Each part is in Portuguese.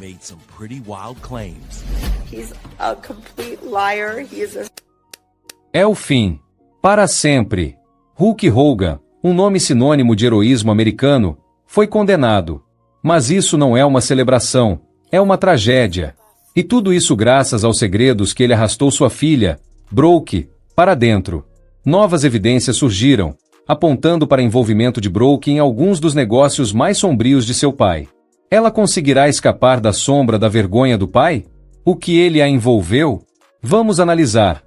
made some pretty wild claims. He's a complete liar. He is a... É o fim. Para sempre. Hulk Hogan, um nome sinônimo de heroísmo americano, foi condenado. Mas isso não é uma celebração, é uma tragédia. E tudo isso graças aos segredos que ele arrastou sua filha, Brooke, para dentro. Novas evidências surgiram, apontando para envolvimento de Brooke em alguns dos negócios mais sombrios de seu pai. Ela conseguirá escapar da sombra da vergonha do pai? O que ele a envolveu? Vamos analisar.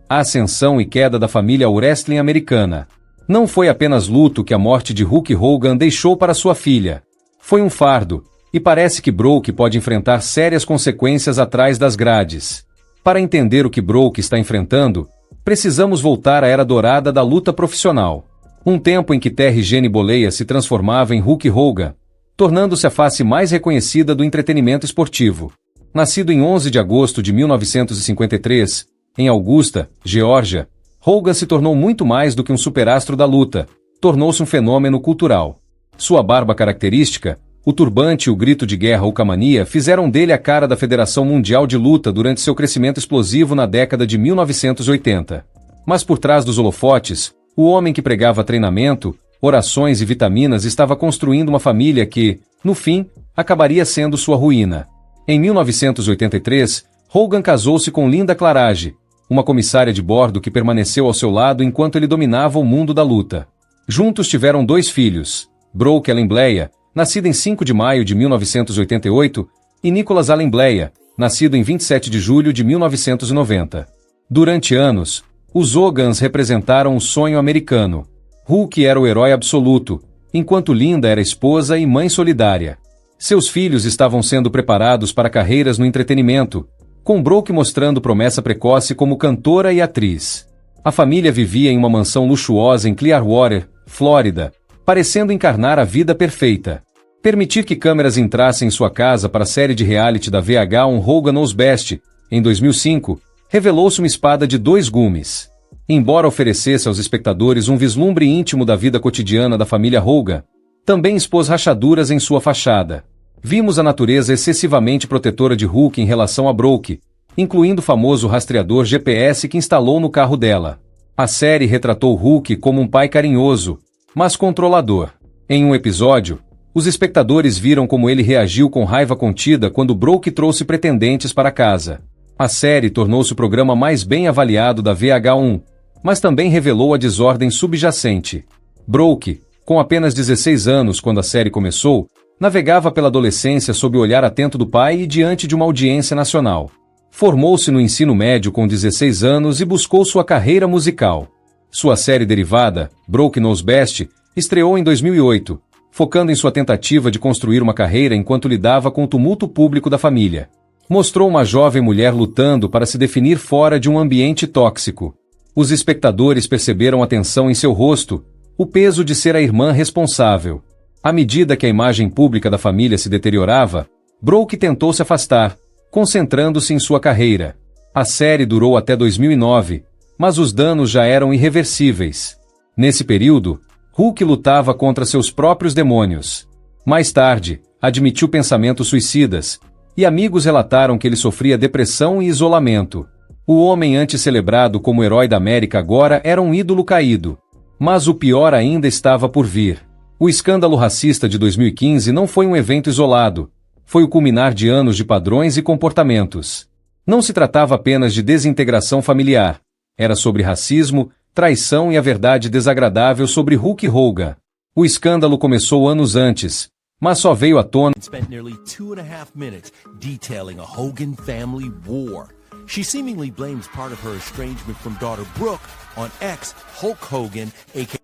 A ascensão e queda da família wrestling americana. Não foi apenas luto que a morte de Hulk Hogan deixou para sua filha. Foi um fardo, e parece que Brooke pode enfrentar sérias consequências atrás das grades. Para entender o que Brooke está enfrentando, precisamos voltar à era dourada da luta profissional. Um tempo em que Terry Gene Bollea se transformava em Hulk Hogan, tornando-se a face mais reconhecida do entretenimento esportivo. Nascido em 11 de agosto de 1953, em Augusta, Geórgia, Hogan se tornou muito mais do que um superastro da luta, tornou-se um fenômeno cultural. Sua barba característica, o turbante e o grito de guerra Hulkamania fizeram dele a cara da Federação Mundial de Luta durante seu crescimento explosivo na década de 1980. Mas por trás dos holofotes, o homem que pregava treinamento, orações e vitaminas estava construindo uma família que, no fim, acabaria sendo sua ruína. Em 1983, Hogan casou-se com Linda Clarage, uma comissária de bordo que permaneceu ao seu lado enquanto ele dominava o mundo da luta. Juntos tiveram 2 filhos, Brooke Ellen Blair, nascido em 5 de maio de 1988, e Nicholas Allen Blair, nascido em 27 de julho de 1990. Durante anos, os Hogans representaram o sonho americano. Hulk era o herói absoluto, enquanto Linda era esposa e mãe solidária. Seus filhos estavam sendo preparados para carreiras no entretenimento, com Brooke mostrando promessa precoce como cantora e atriz. A família vivia em uma mansão luxuosa em Clearwater, Flórida, parecendo encarnar a vida perfeita. Permitir que câmeras entrassem em sua casa para a série de reality da VH1 Hogan Knows Best, em 2005, revelou-se uma espada de 2 gumes. Embora oferecesse aos espectadores um vislumbre íntimo da vida cotidiana da família Hogan, também expôs rachaduras em sua fachada. Vimos a natureza excessivamente protetora de Hulk em relação a Brooke, incluindo o famoso rastreador GPS que instalou no carro dela. A série retratou Hulk como um pai carinhoso, mas controlador. Em um episódio, os espectadores viram como ele reagiu com raiva contida quando Brooke trouxe pretendentes para casa. A série tornou-se o programa mais bem avaliado da VH1, mas também revelou a desordem subjacente. Brooke, com apenas 16 anos quando a série começou, navegava pela adolescência sob o olhar atento do pai e diante de uma audiência nacional. Formou-se no ensino médio com 16 anos e buscou sua carreira musical. Sua série derivada, Brooke Knows Best, estreou em 2008, focando em sua tentativa de construir uma carreira enquanto lidava com o tumulto público da família. Mostrou uma jovem mulher lutando para se definir fora de um ambiente tóxico. Os espectadores perceberam a tensão em seu rosto, o peso de ser a irmã responsável. À medida que a imagem pública da família se deteriorava, Brooke tentou se afastar, concentrando-se em sua carreira. A série durou até 2009, mas os danos já eram irreversíveis. Nesse período, Hulk lutava contra seus próprios demônios. Mais tarde, admitiu pensamentos suicidas, e amigos relataram que ele sofria depressão e isolamento. O homem antes celebrado como herói da América agora era um ídolo caído. Mas o pior ainda estava por vir. O escândalo racista de 2015 não foi um evento isolado. Foi o culminar de anos de padrões e comportamentos. Não se tratava apenas de desintegração familiar. Era sobre racismo, traição e a verdade desagradável sobre Hulk Hogan. O escândalo começou anos antes, mas só veio à tona. Spent nearly 2.5 minutes detailing a Hogan family war. She seemingly blames part of her estrangement from daughter Brooke on ex-Hulk Hogan, a.k.a.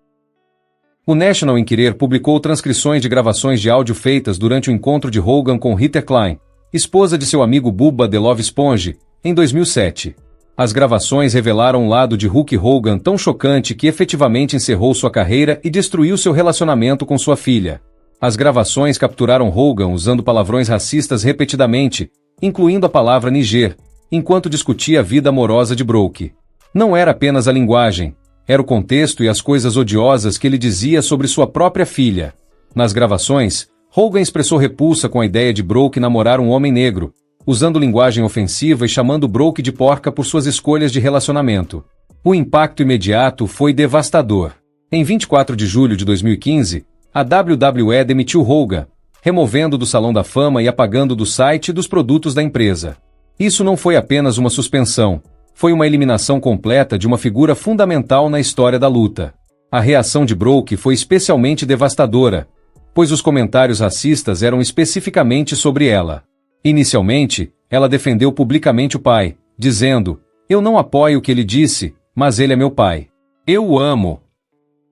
O National Enquirer publicou transcrições de gravações de áudio feitas durante o encontro de Hogan com Rita Klein, esposa de seu amigo Bubba The Love Sponge, em 2007. As gravações revelaram um lado de Hulk Hogan tão chocante que efetivamente encerrou sua carreira e destruiu seu relacionamento com sua filha. As gravações capturaram Hogan usando palavrões racistas repetidamente, incluindo a palavra Niger, enquanto discutia a vida amorosa de Brooke. Não era apenas a linguagem, era o contexto e as coisas odiosas que ele dizia sobre sua própria filha. Nas gravações, Hogan expressou repulsa com a ideia de Brooke namorar um homem negro, usando linguagem ofensiva e chamando Brooke de porca por suas escolhas de relacionamento. O impacto imediato foi devastador. Em 24 de julho de 2015, a WWE demitiu Hogan, removendo do Salão da Fama e apagando do site e dos produtos da empresa. Isso não foi apenas uma suspensão, foi uma eliminação completa de uma figura fundamental na história da luta. A reação de Brooke foi especialmente devastadora, pois os comentários racistas eram especificamente sobre ela. Inicialmente, ela defendeu publicamente o pai, dizendo: "Eu não apoio o que ele disse, mas ele é meu pai. Eu o amo."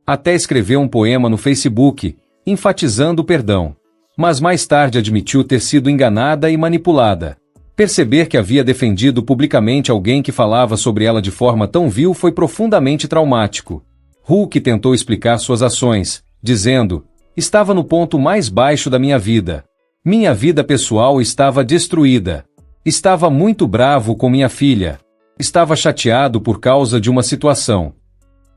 Até escreveu um poema no Facebook, enfatizando o perdão. Mas mais tarde admitiu ter sido enganada e manipulada. Perceber que havia defendido publicamente alguém que falava sobre ela de forma tão vil foi profundamente traumático. Hulk tentou explicar suas ações, dizendo: "Estava no ponto mais baixo da minha vida. Minha vida pessoal estava destruída. Estava muito bravo com minha filha. Estava chateado por causa de uma situação."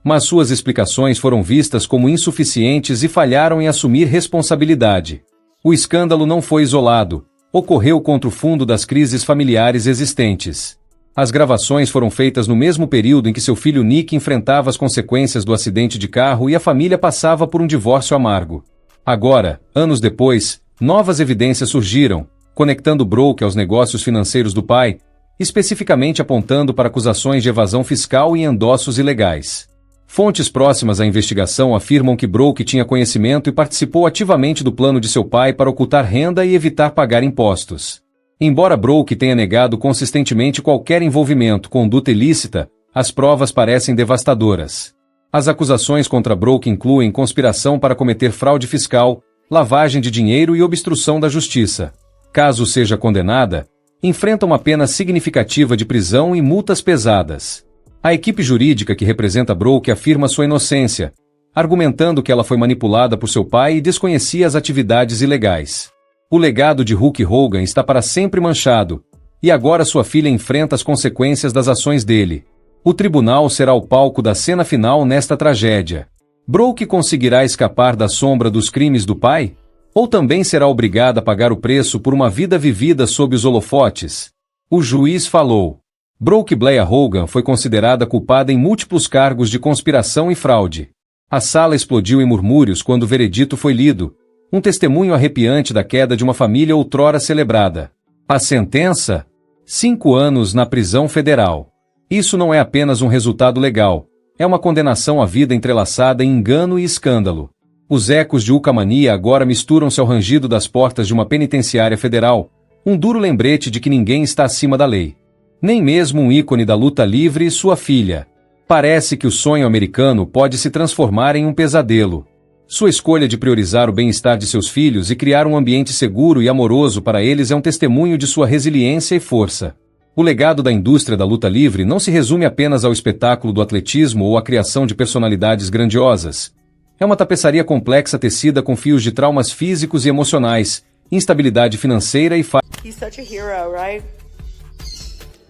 Mas suas explicações foram vistas como insuficientes e falharam em assumir responsabilidade. O escândalo não foi isolado. Ocorreu contra o fundo das crises familiares existentes. As gravações foram feitas no mesmo período em que seu filho Nick enfrentava as consequências do acidente de carro e a família passava por um divórcio amargo. Agora, anos depois, novas evidências surgiram, conectando Brooke aos negócios financeiros do pai, especificamente apontando para acusações de evasão fiscal e endossos ilegais. Fontes próximas à investigação afirmam que Brooke tinha conhecimento e participou ativamente do plano de seu pai para ocultar renda e evitar pagar impostos. Embora Brooke tenha negado consistentemente qualquer envolvimento com conduta ilícita, as provas parecem devastadoras. As acusações contra Brooke incluem conspiração para cometer fraude fiscal, lavagem de dinheiro e obstrução da justiça. Caso seja condenada, enfrenta uma pena significativa de prisão e multas pesadas. A equipe jurídica que representa Brooke afirma sua inocência, argumentando que ela foi manipulada por seu pai e desconhecia as atividades ilegais. O legado de Hulk Hogan está para sempre manchado, e agora sua filha enfrenta as consequências das ações dele. O tribunal será o palco da cena final nesta tragédia. Brooke conseguirá escapar da sombra dos crimes do pai? Ou também será obrigada a pagar o preço por uma vida vivida sob os holofotes? O juiz falou. Brooke Blair Hogan foi considerada culpada em múltiplos cargos de conspiração e fraude. A sala explodiu em murmúrios quando o veredito foi lido, um testemunho arrepiante da queda de uma família outrora celebrada. A sentença? 5 anos na prisão federal. Isso não é apenas um resultado legal, é uma condenação à vida entrelaçada em engano e escândalo. Os ecos de Hulkamania agora misturam-se ao rangido das portas de uma penitenciária federal, um duro lembrete de que ninguém está acima da lei. Nem mesmo um ícone da luta livre e sua filha. Parece que o sonho americano pode se transformar em um pesadelo. Sua escolha de priorizar o bem-estar de seus filhos e criar um ambiente seguro e amoroso para eles é um testemunho de sua resiliência e força. O legado da indústria da luta livre não se resume apenas ao espetáculo do atletismo ou à criação de personalidades grandiosas. É uma tapeçaria complexa tecida com fios de traumas físicos e emocionais, instabilidade financeira e He's such a hero, right?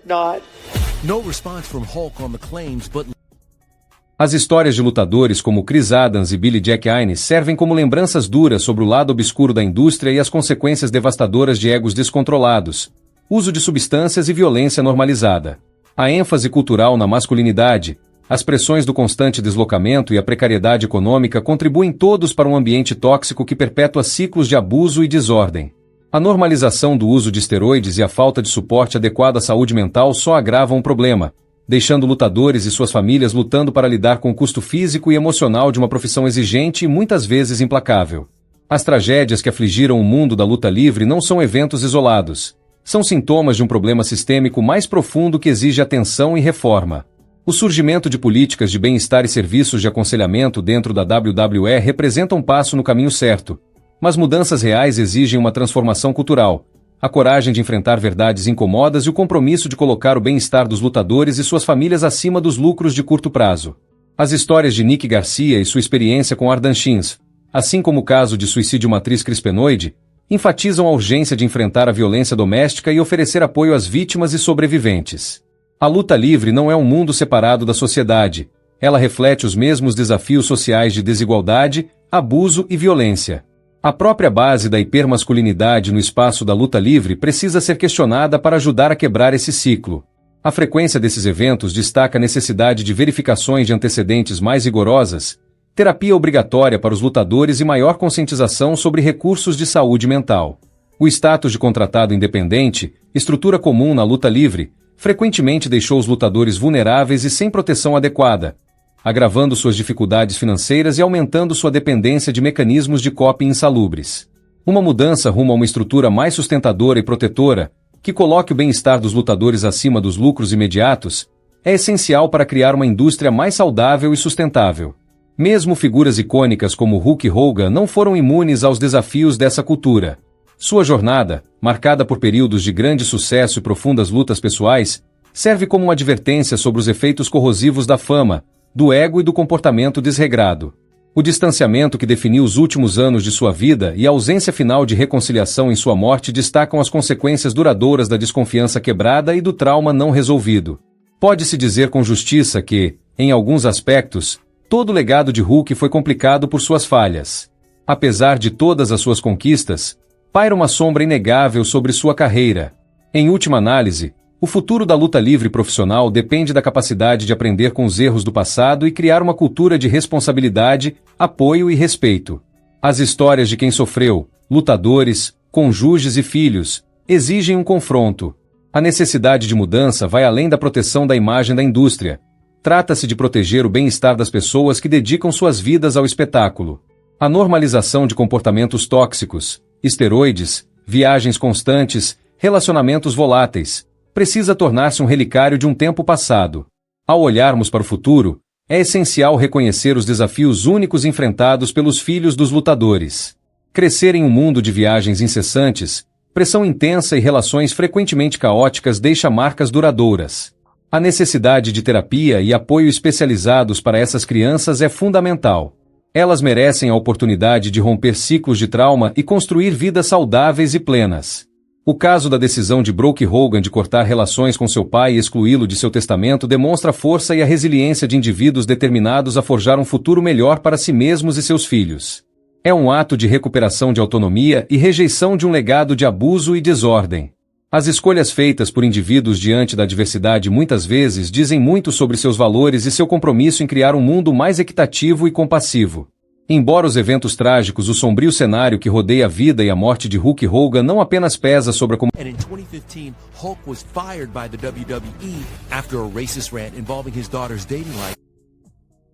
Not. No response from Hulk on the claims, but As histórias de lutadores como Chris Adams e Billy Jack Haynes servem como lembranças duras sobre o lado obscuro da indústria e as consequências devastadoras de egos descontrolados, uso de substâncias e violência normalizada. A ênfase cultural na masculinidade, as pressões do constante deslocamento e a precariedade econômica contribuem todos para um ambiente tóxico que perpetua ciclos de abuso e desordem. A normalização do uso de esteroides e a falta de suporte adequado à saúde mental só agravam o problema, deixando lutadores e suas famílias lutando para lidar com o custo físico e emocional de uma profissão exigente e muitas vezes implacável. As tragédias que afligiram o mundo da luta livre não são eventos isolados. São sintomas de um problema sistêmico mais profundo que exige atenção e reforma. O surgimento de políticas de bem-estar e serviços de aconselhamento dentro da WWE representa um passo no caminho certo. Mas mudanças reais exigem uma transformação cultural, a coragem de enfrentar verdades incomodas e o compromisso de colocar o bem-estar dos lutadores e suas famílias acima dos lucros de curto prazo. As histórias de Nick Garcia e sua experiência com Ardan Shins, assim como o caso de suicídio matriz crispenoide, enfatizam a urgência de enfrentar a violência doméstica e oferecer apoio às vítimas e sobreviventes. A luta livre não é um mundo separado da sociedade, ela reflete os mesmos desafios sociais de desigualdade, abuso e violência. A própria base da hipermasculinidade no espaço da luta livre precisa ser questionada para ajudar a quebrar esse ciclo. A frequência desses eventos destaca a necessidade de verificações de antecedentes mais rigorosas, terapia obrigatória para os lutadores e maior conscientização sobre recursos de saúde mental. O status de contratado independente, estrutura comum na luta livre, frequentemente deixou os lutadores vulneráveis e sem proteção adequada, agravando suas dificuldades financeiras e aumentando sua dependência de mecanismos de coping insalubres. Uma mudança rumo a uma estrutura mais sustentadora e protetora, que coloque o bem-estar dos lutadores acima dos lucros imediatos, é essencial para criar uma indústria mais saudável e sustentável. Mesmo figuras icônicas como Hulk Hogan não foram imunes aos desafios dessa cultura. Sua jornada, marcada por períodos de grande sucesso e profundas lutas pessoais, serve como uma advertência sobre os efeitos corrosivos da fama, do ego e do comportamento desregrado. O distanciamento que definiu os últimos anos de sua vida e a ausência final de reconciliação em sua morte destacam as consequências duradouras da desconfiança quebrada e do trauma não resolvido. Pode-se dizer com justiça que, em alguns aspectos, todo o legado de Hulk foi complicado por suas falhas. Apesar de todas as suas conquistas, paira uma sombra inegável sobre sua carreira. Em última análise, o futuro da luta livre profissional depende da capacidade de aprender com os erros do passado e criar uma cultura de responsabilidade, apoio e respeito. As histórias de quem sofreu, lutadores, cônjuges e filhos, exigem um confronto. A necessidade de mudança vai além da proteção da imagem da indústria. Trata-se de proteger o bem-estar das pessoas que dedicam suas vidas ao espetáculo. A normalização de comportamentos tóxicos, esteroides, viagens constantes, relacionamentos voláteis, precisa tornar-se um relicário de um tempo passado. Ao olharmos para o futuro, é essencial reconhecer os desafios únicos enfrentados pelos filhos dos lutadores. Crescer em um mundo de viagens incessantes, pressão intensa e relações frequentemente caóticas deixa marcas duradouras. A necessidade de terapia e apoio especializados para essas crianças é fundamental. Elas merecem a oportunidade de romper ciclos de trauma e construir vidas saudáveis e plenas. O caso da decisão de Hulk Hogan de cortar relações com seu pai e excluí-lo de seu testamento demonstra a força e a resiliência de indivíduos determinados a forjar um futuro melhor para si mesmos e seus filhos. É um ato de recuperação de autonomia e rejeição de um legado de abuso e desordem. As escolhas feitas por indivíduos diante da adversidade muitas vezes dizem muito sobre seus valores e seu compromisso em criar um mundo mais equitativo e compassivo. Embora os eventos trágicos, o sombrio cenário que rodeia a vida e a morte de Hulk Hogan não apenas pesa sobre a comunidade. And in 2015, Hulk was fired by the WWE after a racist rant involving his daughter's dating life.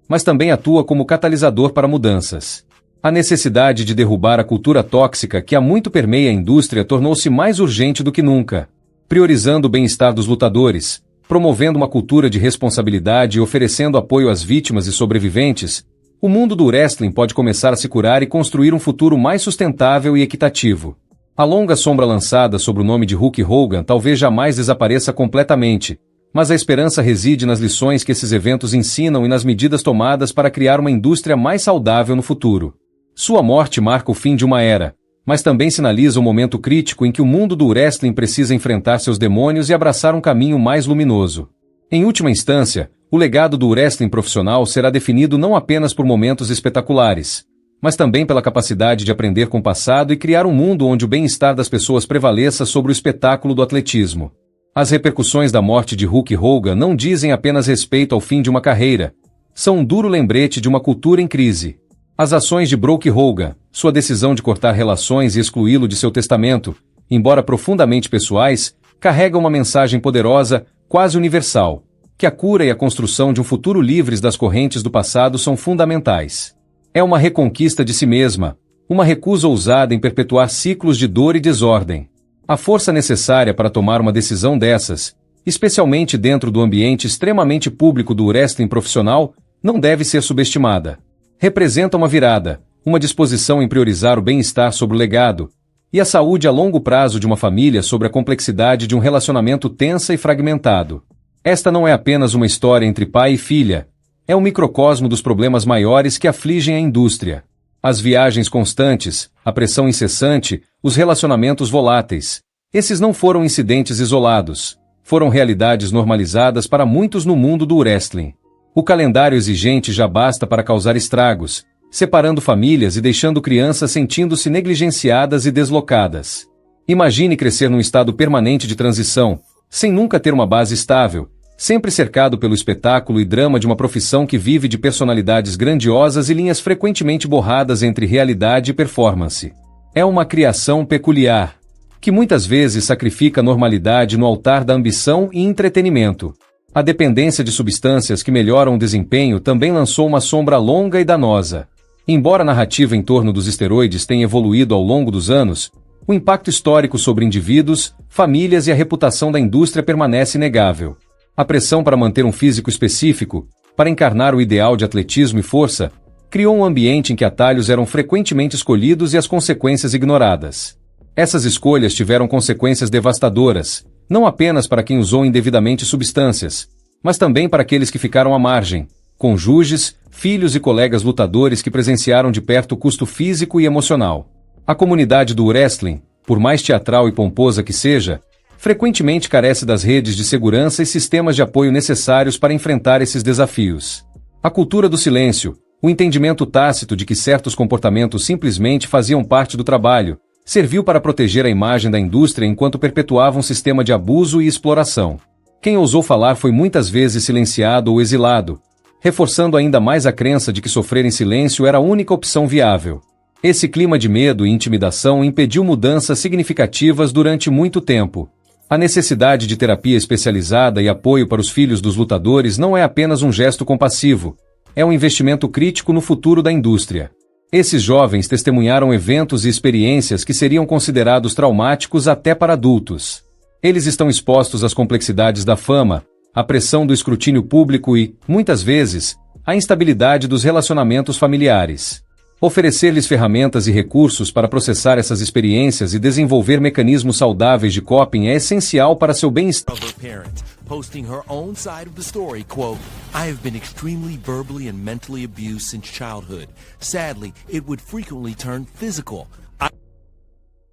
Mas também atua como catalisador para mudanças. A necessidade de derrubar a cultura tóxica que há muito permeia a indústria tornou-se mais urgente do que nunca. Priorizando o bem-estar dos lutadores, promovendo uma cultura de responsabilidade e oferecendo apoio às vítimas e sobreviventes, o mundo do wrestling pode começar a se curar e construir um futuro mais sustentável e equitativo. A longa sombra lançada sobre o nome de Hulk Hogan talvez jamais desapareça completamente, mas a esperança reside nas lições que esses eventos ensinam e nas medidas tomadas para criar uma indústria mais saudável no futuro. Sua morte marca o fim de uma era, mas também sinaliza um momento crítico em que o mundo do wrestling precisa enfrentar seus demônios e abraçar um caminho mais luminoso. Em última instância, o legado do wrestling profissional será definido não apenas por momentos espetaculares, mas também pela capacidade de aprender com o passado e criar um mundo onde o bem-estar das pessoas prevaleça sobre o espetáculo do atletismo. As repercussões da morte de Hulk Hogan não dizem apenas respeito ao fim de uma carreira, são um duro lembrete de uma cultura em crise. As ações de Hulk Hogan, sua decisão de cortar relações e excluí-lo de seu testamento, embora profundamente pessoais, carregam uma mensagem poderosa, quase universal, que a cura e a construção de um futuro livres das correntes do passado são fundamentais. É uma reconquista de si mesma, uma recusa ousada em perpetuar ciclos de dor e desordem. A força necessária para tomar uma decisão dessas, especialmente dentro do ambiente extremamente público do wrestling profissional, não deve ser subestimada. Representa uma virada, uma disposição em priorizar o bem-estar sobre o legado, e a saúde a longo prazo de uma família sobre a complexidade de um relacionamento tensa e fragmentado. Esta não é apenas uma história entre pai e filha, é um microcosmo dos problemas maiores que afligem a indústria. As viagens constantes, a pressão incessante, os relacionamentos voláteis. Esses não foram incidentes isolados, foram realidades normalizadas para muitos no mundo do wrestling. O calendário exigente já basta para causar estragos, separando famílias e deixando crianças sentindo-se negligenciadas e deslocadas. Imagine crescer num estado permanente de transição, sem nunca ter uma base estável, sempre cercado pelo espetáculo e drama de uma profissão que vive de personalidades grandiosas e linhas frequentemente borradas entre realidade e performance. É uma criação peculiar, que muitas vezes sacrifica a normalidade no altar da ambição e entretenimento. A dependência de substâncias que melhoram o desempenho também lançou uma sombra longa e danosa. Embora a narrativa em torno dos esteroides tenha evoluído ao longo dos anos, o impacto histórico sobre indivíduos, famílias e a reputação da indústria permanece inegável. A pressão para manter um físico específico, para encarnar o ideal de atletismo e força, criou um ambiente em que atalhos eram frequentemente escolhidos e as consequências ignoradas. Essas escolhas tiveram consequências devastadoras, não apenas para quem usou indevidamente substâncias, mas também para aqueles que ficaram à margem, cônjuges, filhos e colegas lutadores que presenciaram de perto o custo físico e emocional. A comunidade do wrestling, por mais teatral e pomposa que seja, frequentemente carece das redes de segurança e sistemas de apoio necessários para enfrentar esses desafios. A cultura do silêncio, o entendimento tácito de que certos comportamentos simplesmente faziam parte do trabalho, serviu para proteger a imagem da indústria enquanto perpetuava um sistema de abuso e exploração. Quem ousou falar foi muitas vezes silenciado ou exilado, reforçando ainda mais a crença de que sofrer em silêncio era a única opção viável. Esse clima de medo e intimidação impediu mudanças significativas durante muito tempo. A necessidade de terapia especializada e apoio para os filhos dos lutadores não é apenas um gesto compassivo, é um investimento crítico no futuro da indústria. Esses jovens testemunharam eventos e experiências que seriam considerados traumáticos até para adultos. Eles estão expostos às complexidades da fama, à pressão do escrutínio público e, muitas vezes, à instabilidade dos relacionamentos familiares. Oferecer-lhes ferramentas e recursos para processar essas experiências e desenvolver mecanismos saudáveis de coping é essencial para seu bem-estar. Of her parents, posting her own side of the story, quote, "I have been extremely verbally and mentally abused since childhood. Sadly, it would frequently turn physical."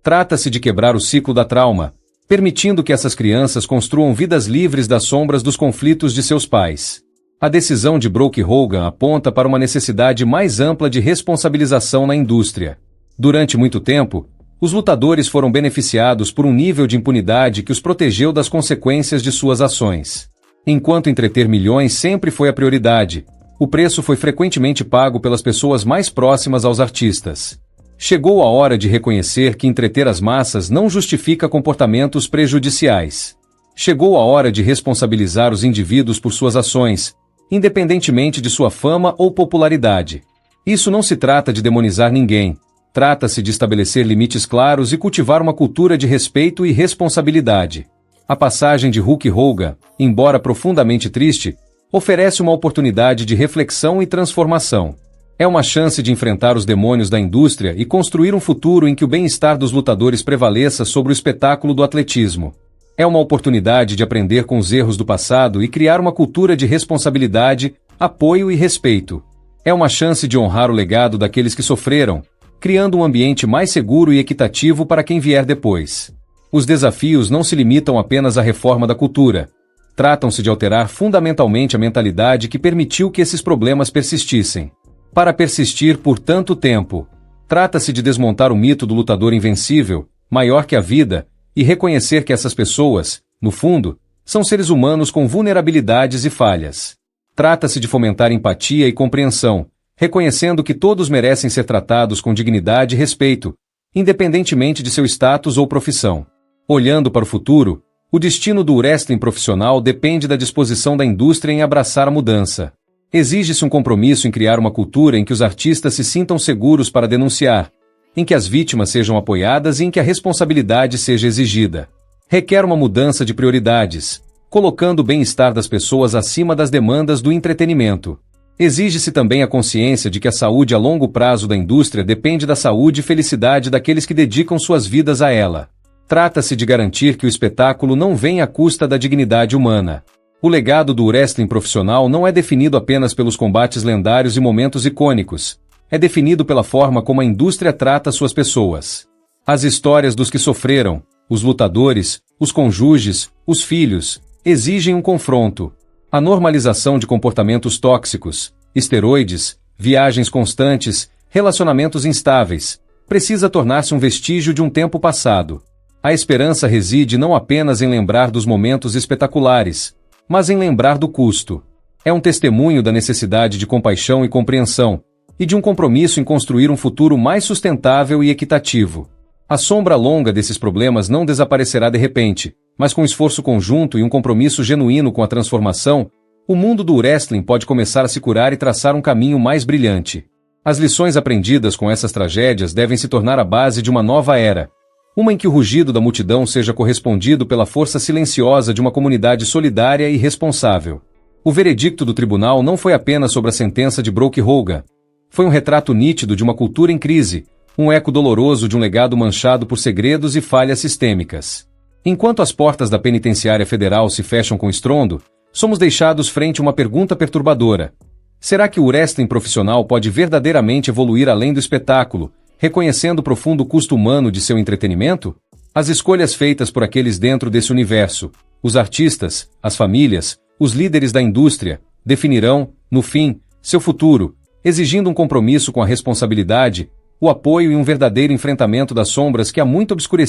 Trata-se de quebrar o ciclo da trauma, permitindo que essas crianças construam vidas livres das sombras dos conflitos de seus pais. A decisão de Brooke Hogan aponta para uma necessidade mais ampla de responsabilização na indústria. Durante muito tempo, os lutadores foram beneficiados por um nível de impunidade que os protegeu das consequências de suas ações. Enquanto entreter milhões sempre foi a prioridade, o preço foi frequentemente pago pelas pessoas mais próximas aos artistas. Chegou a hora de reconhecer que entreter as massas não justifica comportamentos prejudiciais. Chegou a hora de responsabilizar os indivíduos por suas ações, independentemente de sua fama ou popularidade. Isso não se trata de demonizar ninguém, trata-se de estabelecer limites claros e cultivar uma cultura de respeito e responsabilidade. A passagem de Hulk Hogan, embora profundamente triste, oferece uma oportunidade de reflexão e transformação. É uma chance de enfrentar os demônios da indústria e construir um futuro em que o bem-estar dos lutadores prevaleça sobre o espetáculo do atletismo. É uma oportunidade de aprender com os erros do passado e criar uma cultura de responsabilidade, apoio e respeito. É uma chance de honrar o legado daqueles que sofreram, criando um ambiente mais seguro e equitativo para quem vier depois. Os desafios não se limitam apenas à reforma da cultura. Tratam-se de alterar fundamentalmente a mentalidade que permitiu que esses problemas persistissem. Para persistir por tanto tempo, trata-se de desmontar o mito do lutador invencível, maior que a vida, e reconhecer que essas pessoas, no fundo, são seres humanos com vulnerabilidades e falhas. Trata-se de fomentar empatia e compreensão, reconhecendo que todos merecem ser tratados com dignidade e respeito, independentemente de seu status ou profissão. Olhando para o futuro, o destino do wrestling profissional depende da disposição da indústria em abraçar a mudança. Exige-se um compromisso em criar uma cultura em que os artistas se sintam seguros para denunciar, em que as vítimas sejam apoiadas e em que a responsabilidade seja exigida. Requer uma mudança de prioridades, colocando o bem-estar das pessoas acima das demandas do entretenimento. Exige-se também a consciência de que a saúde a longo prazo da indústria depende da saúde e felicidade daqueles que dedicam suas vidas a ela. Trata-se de garantir que o espetáculo não venha à custa da dignidade humana. O legado do wrestling profissional não é definido apenas pelos combates lendários e momentos icônicos. É definido pela forma como a indústria trata suas pessoas. As histórias dos que sofreram, os lutadores, os cônjuges, os filhos, exigem um confronto. A normalização de comportamentos tóxicos, esteroides, viagens constantes, relacionamentos instáveis. Precisa tornar-se um vestígio de um tempo passado. A esperança reside não apenas em lembrar dos momentos espetaculares, mas em lembrar do custo. É um testemunho da necessidade de compaixão e compreensão, e de um compromisso em construir um futuro mais sustentável e equitativo. A sombra longa desses problemas não desaparecerá de repente, mas com esforço conjunto e um compromisso genuíno com a transformação, o mundo do wrestling pode começar a se curar e traçar um caminho mais brilhante. As lições aprendidas com essas tragédias devem se tornar a base de uma nova era. Uma em que o rugido da multidão seja correspondido pela força silenciosa de uma comunidade solidária e responsável. O veredicto do tribunal não foi apenas sobre a sentença de Brooke Hogan. Foi um retrato nítido de uma cultura em crise, um eco doloroso de um legado manchado por segredos e falhas sistêmicas. Enquanto as portas da penitenciária federal se fecham com estrondo, somos deixados frente a uma pergunta perturbadora. Será que o wrestling profissional pode verdadeiramente evoluir além do espetáculo, reconhecendo o profundo custo humano de seu entretenimento? As escolhas feitas por aqueles dentro desse universo, os artistas, as famílias, os líderes da indústria, definirão, no fim, seu futuro, exigindo um compromisso com a responsabilidade, o apoio e um verdadeiro enfrentamento das sombras que há muito obscurecido